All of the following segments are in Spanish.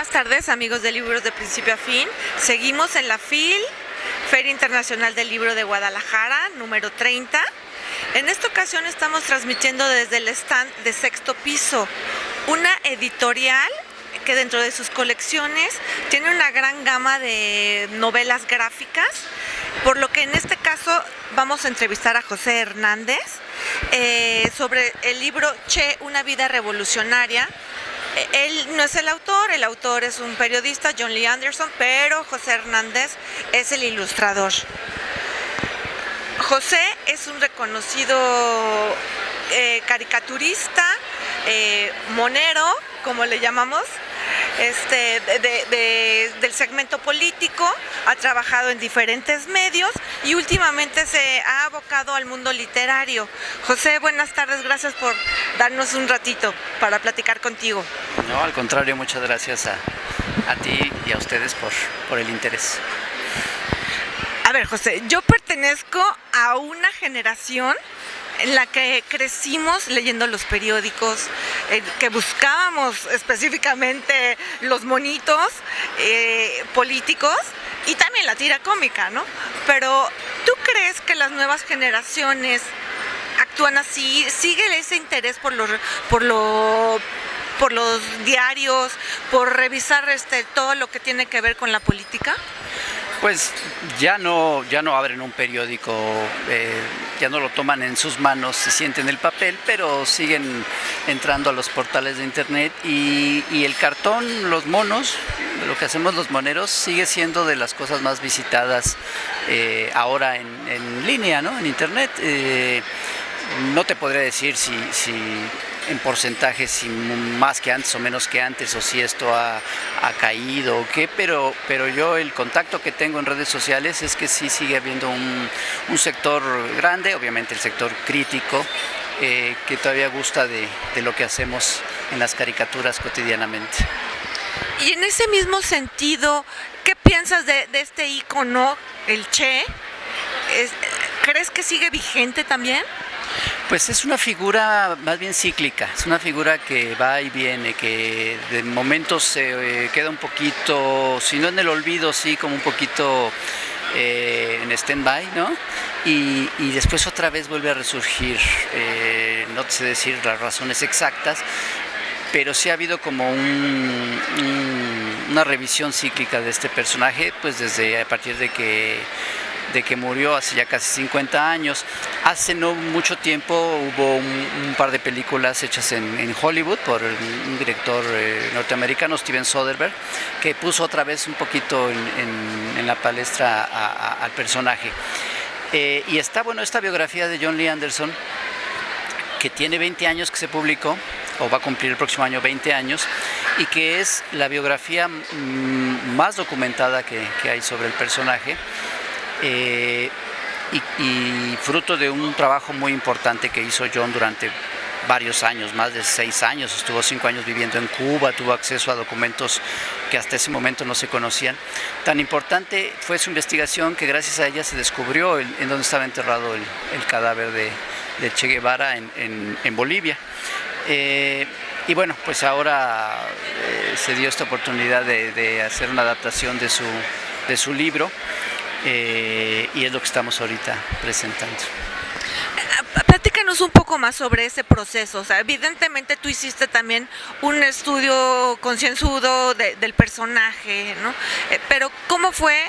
Buenas tardes, amigos de Libros de Principio a Fin. Seguimos en la FIL, Feria Internacional del Libro de Guadalajara, número 30. En esta ocasión estamos transmitiendo desde el stand de Sexto Piso, una editorial que dentro de sus colecciones tiene una gran gama de novelas gráficas, por lo que en este caso vamos a entrevistar a José Hernández sobre el libro Che, una vida revolucionaria. Él no es el autor es un periodista, John Lee Anderson, pero José Hernández es el ilustrador. José es un reconocido caricaturista, monero, como le llamamos, del segmento político. Ha trabajado en diferentes medios y últimamente se ha abocado al mundo literario. José, buenas tardes, gracias por darnos un ratito para platicar contigo. No, al contrario, muchas gracias a ti y a ustedes por el interés. A ver, José, yo pertenezco a una generación en la que crecimos leyendo los periódicos, que buscábamos específicamente los monitos políticos y también la tira cómica, ¿no? Pero ¿tú crees que las nuevas generaciones actúan así? ¿Sigue ese interés por los diarios, por revisar todo lo que tiene que ver con la política? Pues ya no abren un periódico, ya no lo toman en sus manos, se sienten el papel, pero siguen entrando a los portales de internet y el cartón, los monos, lo que hacemos los moneros, sigue siendo de las cosas más visitadas ahora en línea, ¿no? En internet. No te podría decir si en porcentaje, si más que antes o menos que antes, o si esto ha caído o qué, pero yo el contacto que tengo en redes sociales es que sí sigue habiendo un sector grande, obviamente el sector crítico, que todavía gusta de lo que hacemos en las caricaturas cotidianamente. Y en ese mismo sentido, ¿qué piensas de este ícono, el Che? ¿Crees que sigue vigente también? Pues es una figura más bien cíclica, es una figura que va y viene, que de momentos se queda un poquito, si no en el olvido, sí como un poquito en stand-by, ¿no? Y después otra vez vuelve a resurgir, no sé decir las razones exactas, pero sí ha habido como una revisión cíclica de este personaje, pues desde a partir de que murió hace ya casi 50 años. Hace no mucho tiempo hubo un par de películas hechas en Hollywood por un director norteamericano, Steven Soderbergh, que puso otra vez un poquito en la palestra al personaje. Y está, bueno, esta biografía de John Lee Anderson, que tiene 20 años que se publicó, o va a cumplir el próximo año 20 años, y que es la biografía más documentada que hay sobre el personaje. Y fruto de un trabajo muy importante que hizo John durante varios años, más de 6 años, estuvo 5 años viviendo en Cuba, tuvo acceso a documentos que hasta ese momento no se conocían. Tan importante fue su investigación que gracias a ella se descubrió en dónde estaba enterrado el cadáver de Che Guevara en Bolivia. Y bueno, pues ahora se dio esta oportunidad de hacer una adaptación de su libro. Y es lo que estamos ahorita presentando. Platícanos un poco más sobre ese proceso. O sea, evidentemente tú hiciste también un estudio concienzudo del personaje, ¿no? Pero ¿cómo fue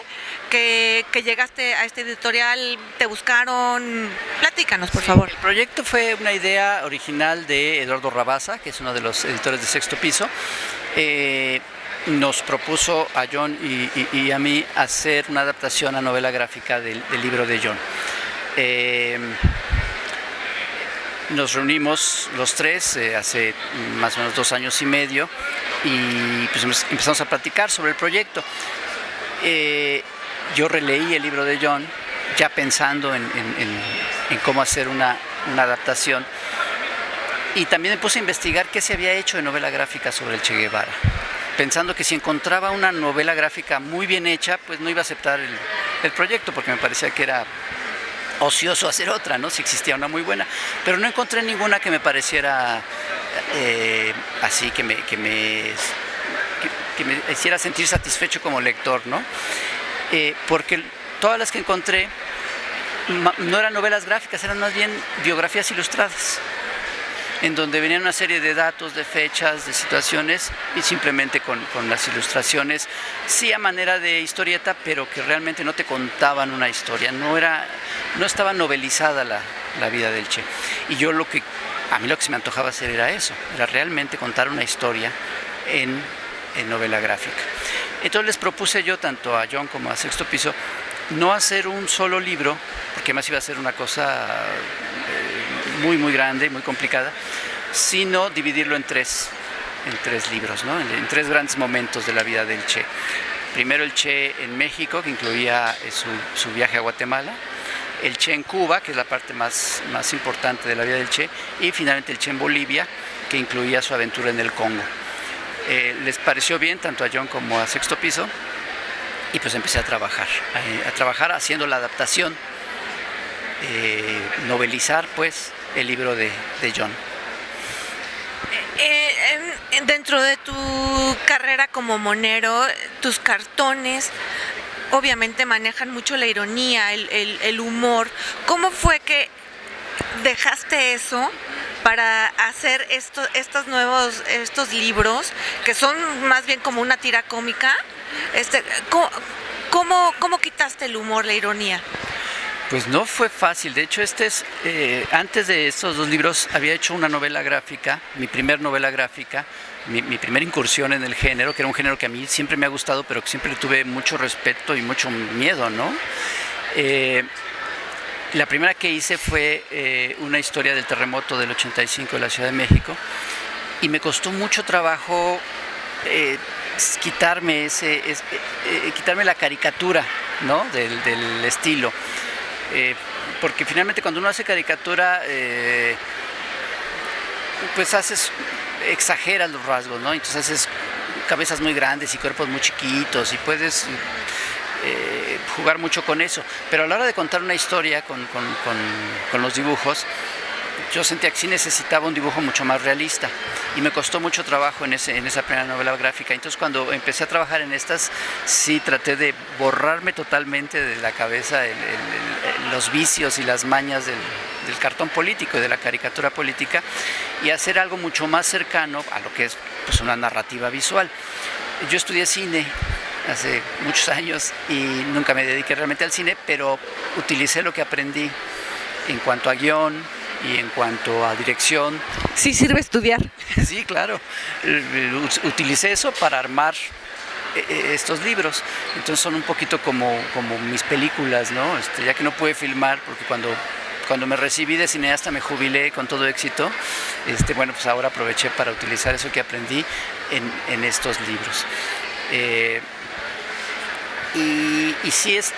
que llegaste a este editorial? ¿Te buscaron? Platícanos, por favor. El proyecto fue una idea original de Eduardo Rabasa, que es uno de los editores de Sexto Piso. Nos propuso a John y a mí hacer una adaptación a novela gráfica del libro de John. Nos reunimos los tres hace más o menos 2 años y medio y pues empezamos a platicar sobre el proyecto. Yo releí el libro de John ya pensando en cómo hacer una adaptación, y también me puse a investigar qué se había hecho de novela gráfica sobre el Che Guevara, pensando que si encontraba una novela gráfica muy bien hecha, pues no iba a aceptar el proyecto, porque me parecía que era ocioso hacer otra, ¿no? Si existía una muy buena, pero no encontré ninguna que me pareciera así, que que me hiciera sentir satisfecho como lector, ¿no? Porque todas las que encontré no eran novelas gráficas, eran más bien biografías ilustradas, en donde venían una serie de datos, de fechas, de situaciones, y simplemente con las ilustraciones, sí a manera de historieta, pero que realmente no te contaban una historia, no estaba novelizada la vida del Che. Y a mí lo que se me antojaba hacer era eso, era realmente contar una historia en novela gráfica. Entonces les propuse yo, tanto a John como a Sexto Piso, no hacer un solo libro, porque además iba a ser una cosa muy, muy grande, muy complicada, sino dividirlo en tres libros, ¿no? En tres grandes momentos de la vida del Che. Primero el Che en México, que incluía su viaje a Guatemala, el Che en Cuba, que es la parte más importante de la vida del Che, y finalmente el Che en Bolivia, que incluía su aventura en el Congo. Les pareció bien tanto a John como a Sexto Piso, y pues empecé a trabajar haciendo la adaptación, novelizar pues el libro de John. Dentro de tu carrera como monero, tus cartones obviamente manejan mucho la ironía, el humor. ¿Cómo fue que dejaste eso para hacer estos libros que son más bien como una tira cómica? ¿Cómo quitaste el humor, la ironía? Pues no fue fácil. De hecho, antes de estos dos libros había hecho una novela gráfica, mi primer novela gráfica, mi primera incursión en el género, que era un género que a mí siempre me ha gustado, pero que siempre tuve mucho respeto y mucho miedo, ¿no? La primera que hice fue una historia del terremoto del 85 de la Ciudad de México, y me costó mucho trabajo quitarme la caricatura, ¿no? del estilo. Porque finalmente cuando uno hace caricatura, pues exageras los rasgos, ¿no? Entonces haces cabezas muy grandes y cuerpos muy chiquitos, y puedes jugar mucho con eso. Pero a la hora de contar una historia con los dibujos, yo sentía que sí necesitaba un dibujo mucho más realista, y me costó mucho trabajo en esa primera novela gráfica. Entonces cuando empecé a trabajar en estas, sí traté de borrarme totalmente de la cabeza los vicios y las mañas del cartón político y de la caricatura política, y hacer algo mucho más cercano a lo que es pues una narrativa visual. Yo estudié cine hace muchos años y nunca me dediqué realmente al cine, pero utilicé lo que aprendí en cuanto a guión y en cuanto a dirección. Sí sirve estudiar. Sí, claro. Utilicé eso para armar estos libros. Entonces son un poquito como mis películas, ¿no? Ya que no pude filmar, porque cuando me recibí de cineasta me jubilé con todo éxito, bueno, pues ahora aproveché para utilizar eso que aprendí en estos libros. Y sí es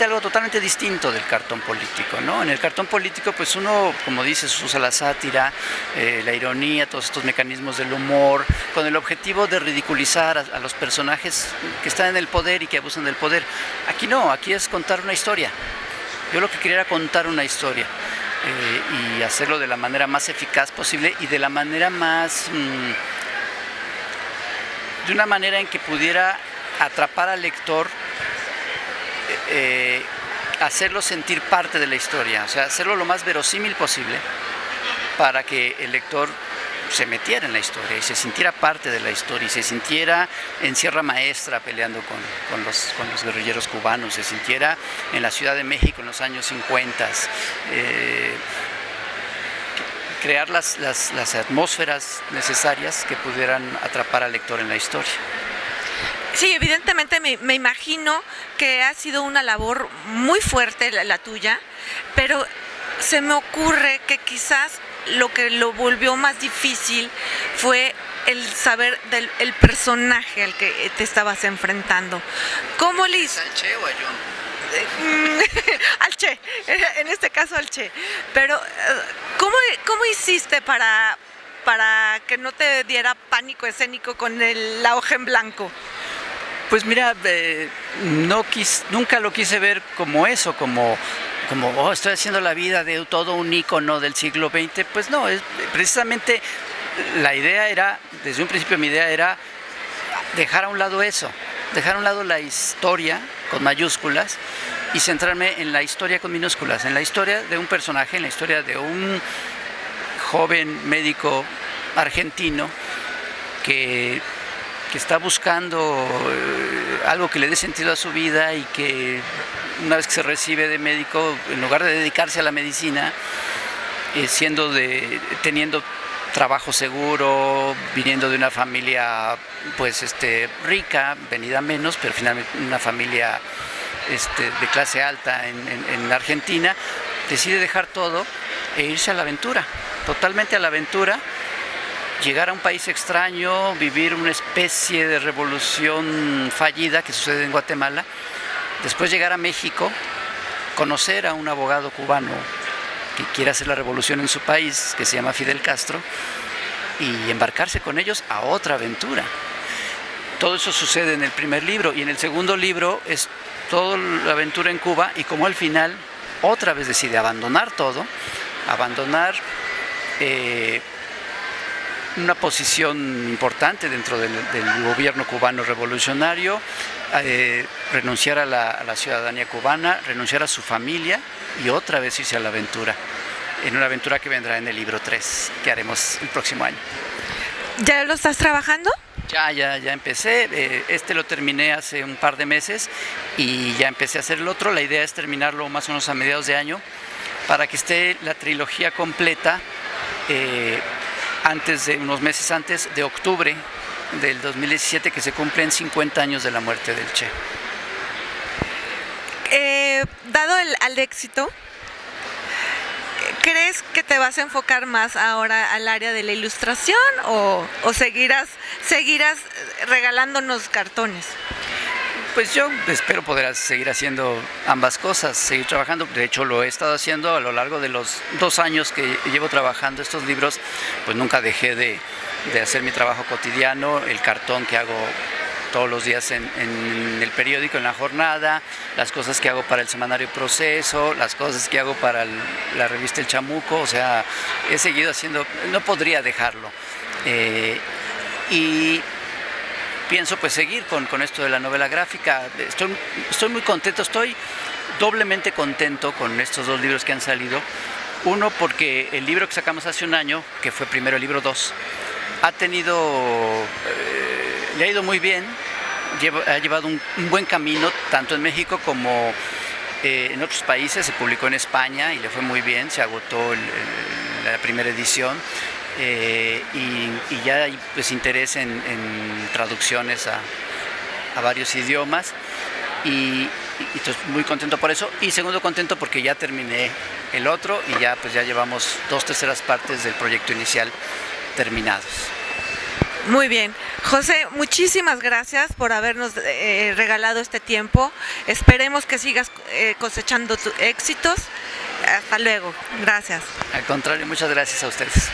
algo totalmente distinto del cartón político, ¿no? En el cartón político, pues uno, como dices, usa la sátira, la ironía, todos estos mecanismos del humor, con el objetivo de ridiculizar a los personajes que están en el poder y que abusan del poder. Aquí no, aquí es contar una historia. Yo lo que quería era contar una historia, y hacerlo de la manera más eficaz posible y de la manera de una manera en que pudiera atrapar al lector, hacerlo sentir parte de la historia, o sea, hacerlo lo más verosímil posible para que el lector se metiera en la historia y se sintiera parte de la historia y se sintiera en Sierra Maestra peleando con los guerrilleros cubanos, se sintiera en la Ciudad de México en los años 50, crear las atmósferas necesarias que pudieran atrapar al lector en la historia. Sí, evidentemente me imagino que ha sido una labor muy fuerte la tuya, pero se me ocurre que quizás lo que lo volvió más difícil fue el saber el personaje al que te estabas enfrentando. ¿Cómo le hizo? ¿Al Che o a John? Al Che, en este caso al Che. Pero, ¿cómo hiciste para que no te diera pánico escénico con la hoja en blanco? Pues mira, nunca lo quise ver como eso, como estoy haciendo la vida de todo un ícono del siglo XX. Pues no, precisamente la idea era, desde un principio mi idea era dejar a un lado eso, dejar a un lado la historia con mayúsculas y centrarme en la historia con minúsculas, en la historia de un personaje, en la historia de un joven médico argentino que está buscando algo que le dé sentido a su vida y que una vez que se recibe de médico, en lugar de dedicarse a la medicina, teniendo trabajo seguro, viniendo de una familia pues rica, venida menos, pero finalmente una familia de clase alta en la Argentina, decide dejar todo e irse a la aventura, totalmente a la aventura, llegar a un país extraño, vivir una especie de revolución fallida que sucede en Guatemala, después llegar a México, conocer a un abogado cubano que quiere hacer la revolución en su país, que se llama Fidel Castro, y embarcarse con ellos a otra aventura. Todo eso sucede en el primer libro, y en el segundo libro es toda la aventura en Cuba, y como al final otra vez decide abandonar todo, abandonar una posición importante dentro del gobierno cubano revolucionario, renunciar a la ciudadanía cubana, renunciar a su familia y otra vez irse a la aventura, en una aventura que vendrá en el libro 3, que haremos el próximo año. ¿Ya lo estás trabajando? Ya empecé, lo terminé hace un par de meses y ya empecé a hacer el otro. La idea es terminarlo más o menos a mediados de año para que esté la trilogía completa unos meses antes de octubre del 2017, que se cumplen 50 años de la muerte del Che. Dado al éxito, ¿crees que te vas a enfocar más ahora al área de la ilustración o seguirás regalándonos cartones? Pues yo espero poder seguir haciendo ambas cosas, seguir trabajando. De hecho, lo he estado haciendo a lo largo de los 2 años que llevo trabajando estos libros. Pues nunca dejé de hacer mi trabajo cotidiano, el cartón que hago todos los días en el periódico, en la jornada, las cosas que hago para el semanario Proceso, las cosas que hago para la revista El Chamuco. O sea, he seguido haciendo, no podría dejarlo. Y pienso pues seguir con esto de la novela gráfica. Estoy muy contento, estoy doblemente contento con estos 2 libros que han salido. Uno, porque el libro que sacamos hace un año, que fue primero el libro 2, le ha ido muy bien, ha llevado un buen camino, tanto en México como en otros países. Se publicó en España y le fue muy bien, se agotó la primera edición. Y ya hay pues interés en traducciones a varios idiomas y estoy muy contento por eso. Y segundo, contento porque ya terminé el otro y ya llevamos 2/3 partes del proyecto inicial terminados. Muy bien. José, muchísimas gracias por habernos regalado este tiempo. Esperemos que sigas cosechando tus éxitos. Hasta luego. Gracias. Al contrario, muchas gracias a ustedes.